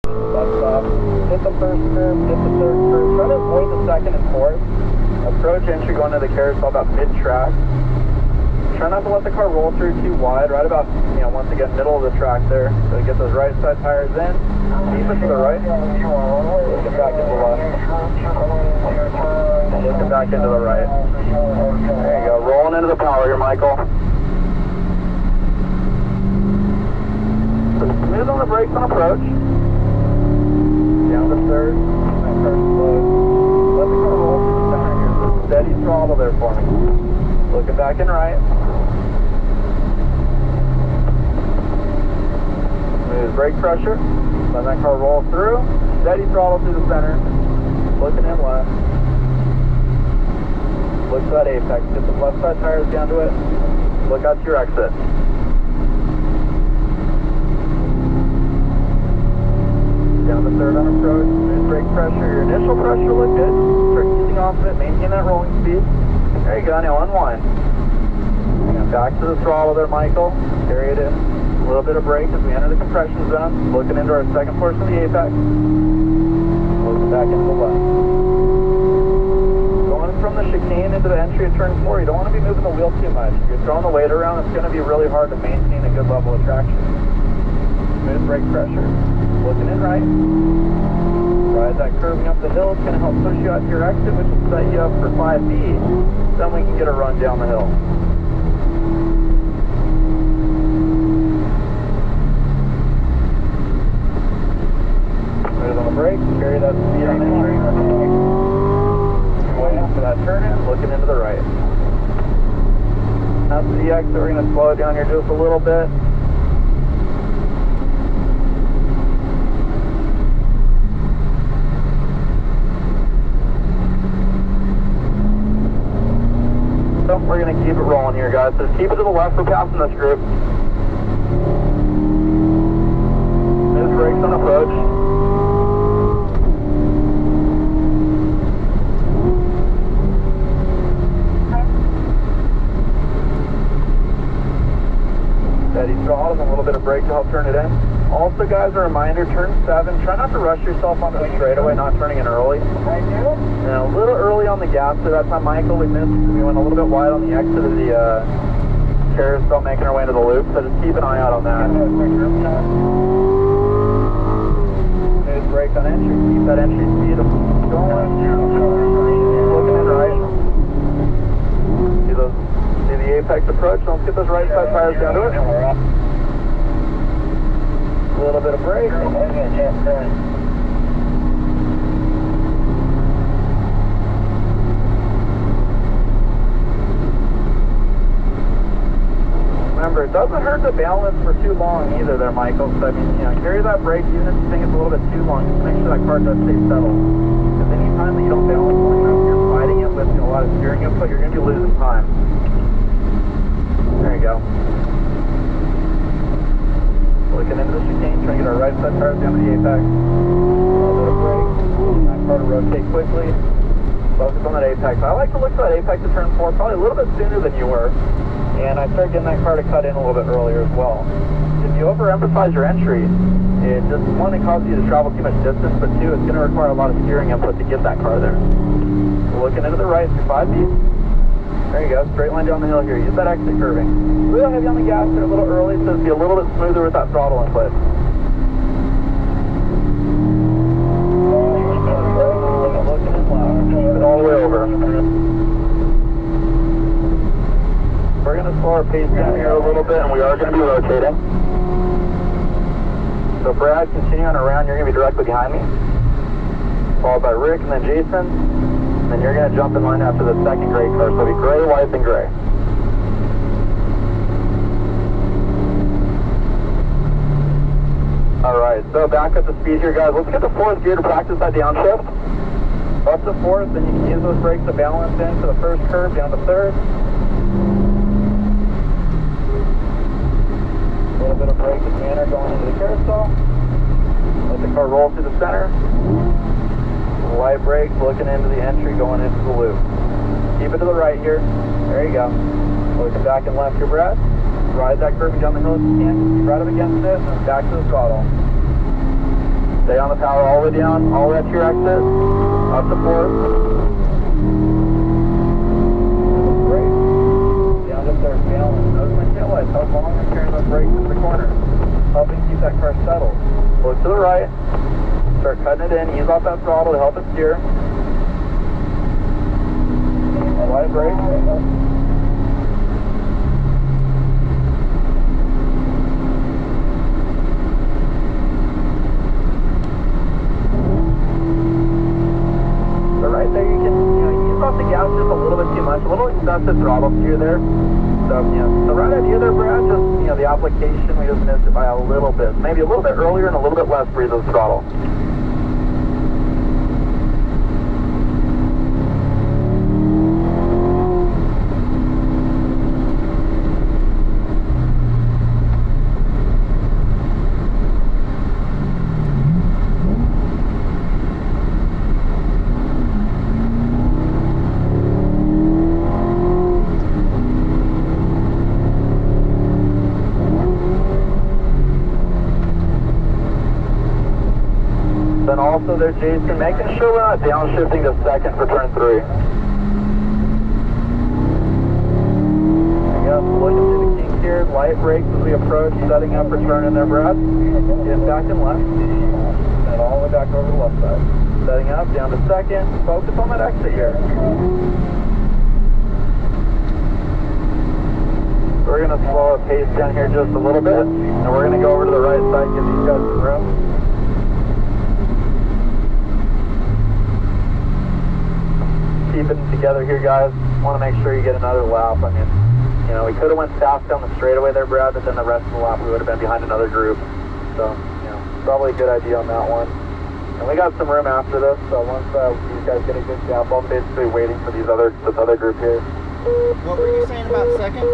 Left stop. Hit the first curve, hit the third curve. Try to avoid the second and fourth. Approach entry going to the carousel about mid-track. Try not to let the car roll through too wide, right about, once again, middle of the track there. So get those right side tires in. Keep it to the right. Looking back into the left. Looking back into the right. There you go. Rolling into the power here, Michael. Smooth on the brakes on approach. Down to third. That car's slow. Let the car roll through the center here. So steady throttle there for me. Looking back and right. Smooth brake pressure. Let that car roll through. Steady throttle through the center. Looking in left. Look to that apex. Get the left side tires down to it. Look out to your exit. Down to third on approach. Smooth brake pressure. Your initial pressure looked good. Start easing off of it. Maintain that rolling speed. There you go. Now unwind. Back to the throttle there, Michael. Carry it in. A little bit of brake as we enter the compression zone. Looking into our second portion of the apex. Looking back into the left. Going from the chicane into the entry of turn 4, you don't want to be moving the wheel too much. If you're throwing the weight around, it's going to be really hard to maintain a good level of traction. Smooth brake pressure. Looking in right. Ride that curving up the hill. It's going to help push you out to your exit, which will set you up for 5B. Then we can get a run down the hill. On the brake, carry that speed on entry. Waiting for that turn in, looking into the right. That's the exit. We're going to slow it down here just a little bit. So we're going to keep it rolling here, guys. So keep it to the left. We're passing this group. Smooth brakes on approach. Steady throttle and a little bit of brake to help turn it in. Also, guys, a reminder, turn 7, try not to rush yourself onto the straightaway, not turning in early. And a little early on the gas there, that time, Michael, we missed. We went a little bit wide on the exit of the carousel, making our way into the loop, so just keep an eye out on that. Smooth brake on entry, keep that entry speed going. Looking in right. See the apex approach. Let's get those right side tires down to it. A little bit of brake. Remember, it doesn't hurt to balance for too long either there, Michael. So, I mean, carry that brake even if you think it's a little bit too long. Just make sure that car does stay settled. Because any time that you don't balance long enough, you're fighting it with a lot of steering input, you're going to be losing time. There you go. Looking into the chicane, trying to get our right side tires down to the apex. A little bit of brake. That car to rotate quickly. Focus on that apex. I like to look for that apex to turn 4 probably a little bit sooner than you were. And I started getting that car to cut in a little bit earlier as well. If you overemphasize your entry, it just, one, it causes you to travel too much distance, but two, it's going to require a lot of steering input to get that car there. So looking into the right through 5B. There you go, straight line down the hill here. Use that exit curving. A little heavy on the gas there, a little early, so it'll be a little bit smoother with that throttle input. Looking in loud. Keep it all the way over. We're going to slow our pace down here a little bit, and we are going to be rotating. So Brad, continuing around, you're going to be directly behind me. Followed by Rick, and then Jason. And then you're going to jump in line after the second gray car. So it'll be gray, white, and gray. Alright, so back up to speed here, guys. Let's get the fourth gear to practice that downshift. Up to fourth, then you can use those brakes to balance in to the first curve, down to third. A little bit of brake as we enter going into the carousel. Let the car roll through the center. Light brakes, looking into the entry, going into the loop. Keep it to the right here. There you go. Looking back and left here, Brad. Ride that curving down the hill if you can. Keep right up against it, and back to the throttle. Stay on the power all the way down, all the way to your exit. Up to fourth. Great. Down to third. Notice my tail lights. How long I'm carrying those brakes into the corner. Helping keep that car settled. Look to the right. Start cutting it in. Ease off that throttle to help it steer. Light brake. So right there you can, ease off the gas just a little bit too much. A little excessive throttle steer there. So, the right idea there, Brad, just, the application, we just missed it by a little bit. Maybe a little bit earlier and a little bit less breathe of the throttle. Then also there, Jason, making sure we're not downshifting to second for turn 3. There you go, looking through the kink here, light brakes as we approach, setting up for turn in there, Brad. Getting back and left, and all the way back over the left side. Setting up, down to second, focus on that exit here. We're going to slow our pace down here just a little bit, and we're going to go over to the right side, give these guys some room. Keeping it together here, guys. Want to make sure you get another lap. I mean, we could have went fast down the straightaway there, Brad, but then the rest of the lap we would have been behind another group. So, probably a good idea on that one. And we got some room after this, so once these guys get a good gap, I'm basically waiting for this other group here. What were you saying about second?